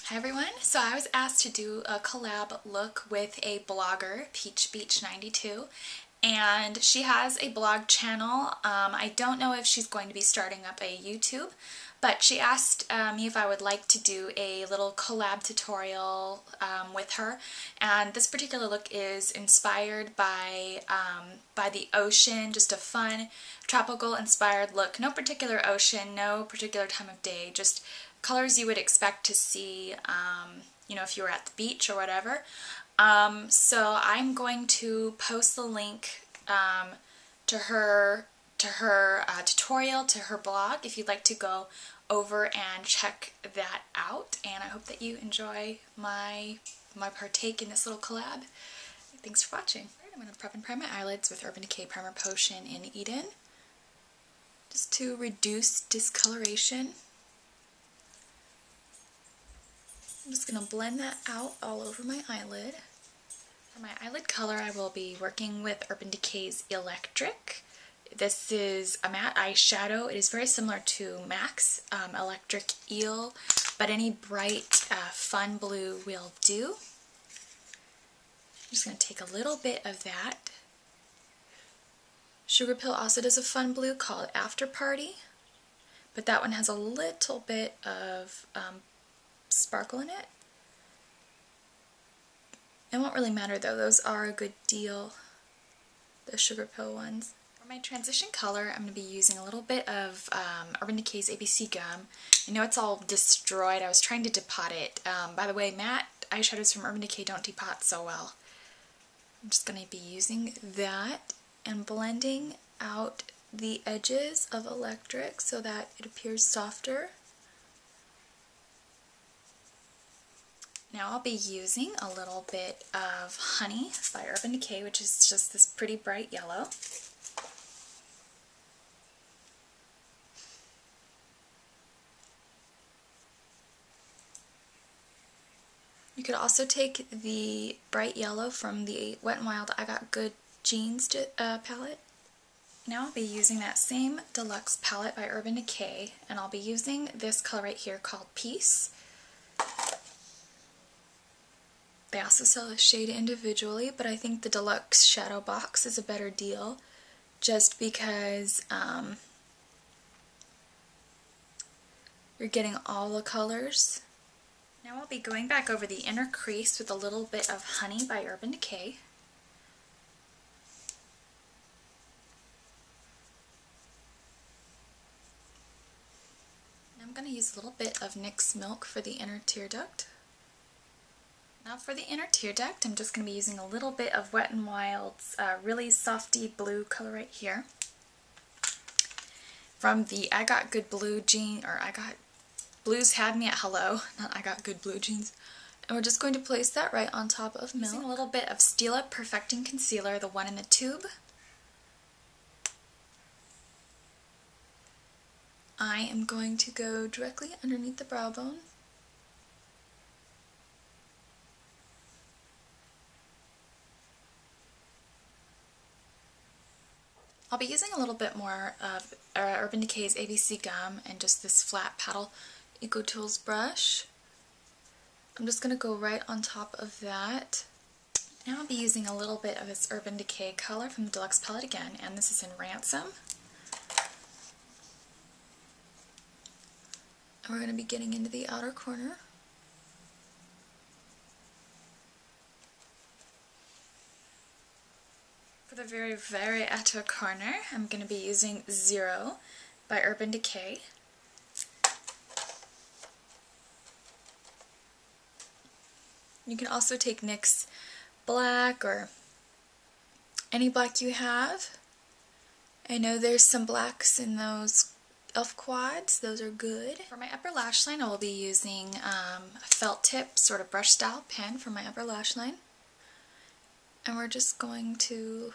Hi everyone, so I was asked to do a collab look with a blogger, peachbeach92, and she has a blog channel. I don't know if she's going to be starting up a YouTube, but she asked me if I would like to do a little collab tutorial with her, and this particular look is inspired by the ocean, just a fun tropical inspired look. No particular ocean, no particular time of day, just colors you would expect to see, you know, if you were at the beach or whatever. So I'm going to post the link to her tutorial, to her blog, if you'd like to go over and check that out. And I hope that you enjoy my partake in this little collab. Thanks for watching. I'm going to prep and prime my eyelids with Urban Decay Primer Potion in Eden, just to reduce discoloration. I'm just going to blend that out all over my eyelid. For my eyelid color, I will be working with Urban Decay's Electric. This is a matte eyeshadow. It is very similar to MAC's Electric Eel, but any bright, fun blue will do. I'm just going to take a little bit of that. Sugar Pill also does a fun blue called After Party, but that one has a little bit of sparkle in it. It won't really matter though, those are a good deal, the Sugar Pill ones. For my transition color, I'm going to be using a little bit of Urban Decay's ABC Gum. I know it's all destroyed, I was trying to depot it. By the way, matte eyeshadows from Urban Decay don't depot so well. I'm just going to be using that and blending out the edges of Electric so that it appears softer. Now I'll be using a little bit of Honey by Urban Decay, which is just this pretty bright yellow. You could also take the bright yellow from the Wet n Wild I Got Good Jeans palette. Now I'll be using that same Deluxe palette by Urban Decay, and I'll be using this color right here called Peace. They also sell a shade individually, but I think the Deluxe shadow box is a better deal just because you're getting all the colors. Now I'll be going back over the inner crease with a little bit of Honey by Urban Decay. And I'm going to use a little bit of NYX Milk for the inner tear duct. Now for the inner tear duct, I'm just going to be using a little bit of Wet n Wild's really softy blue color right here. From the I Got Good Blue jean, or I Got Blues Had Me at Hello, not I Got Good Blue jeans. And we're just going to place that right on top of milk. Using a little bit of Stila Perfecting Concealer, the one in the tube. I am going to go directly underneath the brow bone. I'll be using a little bit more of Urban Decay's ABC Gum and just this flat paddle Eco Tools brush. I'm just going to go right on top of that. Now I'll be using a little bit of this Urban Decay color from the Deluxe palette again, and this is in Ransom. And we're going to be getting into the outer corner. For the very, very outer corner, I'm going to be using Zero by Urban Decay. You can also take NYX black or any black you have. I know there's some blacks in those e.l.f. quads, those are good. For my upper lash line, I will be using a felt tip sort of brush style pen for my upper lash line. And we're just going to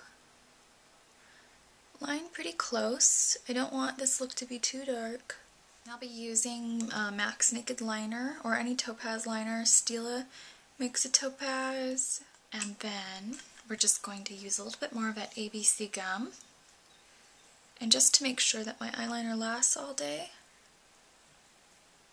line pretty close. I don't want this look to be too dark. I'll be using MAC's Naked Liner or any topaz liner. Stila makes a topaz. And then we're just going to use a little bit more of that ABC Gum. And just to make sure that my eyeliner lasts all day,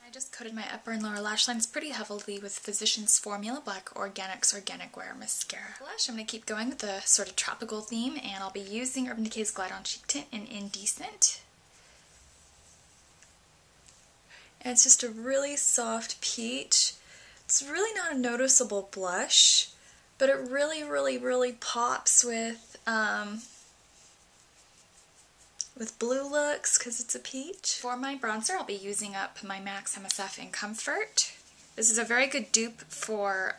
I just coated my upper and lower lash lines pretty heavily with Physicians Formula Black Organics Organic Wear Mascara. Blush, I'm going to keep going with the sort of tropical theme, and I'll be using Urban Decay's Glide On Cheek Tint in Indecent. And it's just a really soft peach. It's really not a noticeable blush, but it really pops with blue looks because it's a peach. For my bronzer, I'll be using up my MAC's MSF in Comfort. This is a very good dupe for,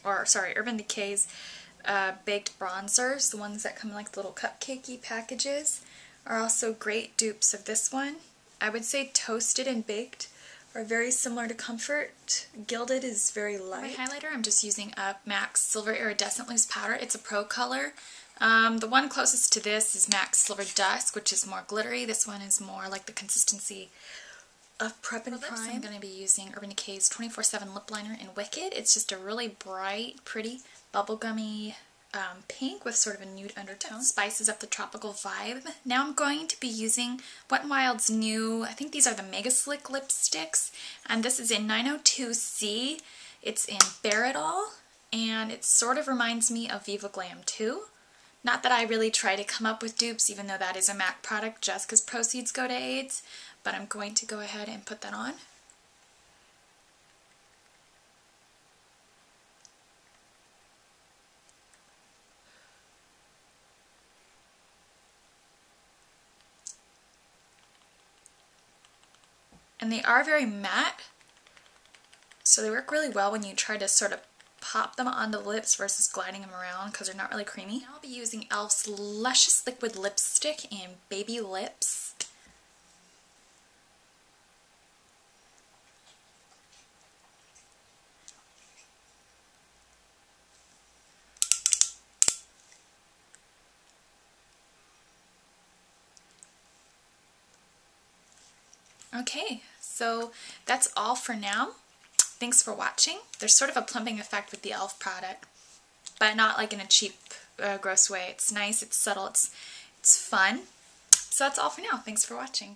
Urban Decay's baked bronzers. The ones that come in like little cupcakey packages are also great dupes of this one. I would say Toasted and Baked are very similar to Comfort. Gilded is very light. For my highlighter, I'm just using up MAC's Silver Iridescent Loose Powder. It's a pro color. The one closest to this is MAC's Silver Dusk, which is more glittery. This one is more like the consistency of Prep and Prime. I'm going to be using Urban Decay's 24/7 Lip Liner in Wicked. It's just a really bright, pretty, bubblegummy pink with sort of a nude undertone. Spices up the tropical vibe. Now I'm going to be using Wet n Wild's new, I think these are the Mega Slick lipsticks, and this is in 902C. It's in Baritol, and it sort of reminds me of Viva Glam 2. Not that I really try to come up with dupes, even though that is a MAC product, just because proceeds go to AIDS, but I'm going to go ahead and put that on. And they are very matte, so they work really well when you try to sort of pop them onto the lips versus gliding them around because they're not really creamy. Now I'll be using e.l.f.'s Luscious Liquid Lipstick in Baby Lips. Okay, so that's all for now. Thanks for watching. There's sort of a plumping effect with the e.l.f. product, but not like in a cheap, gross way. It's nice, it's subtle, it's fun. So that's all for now. Thanks for watching.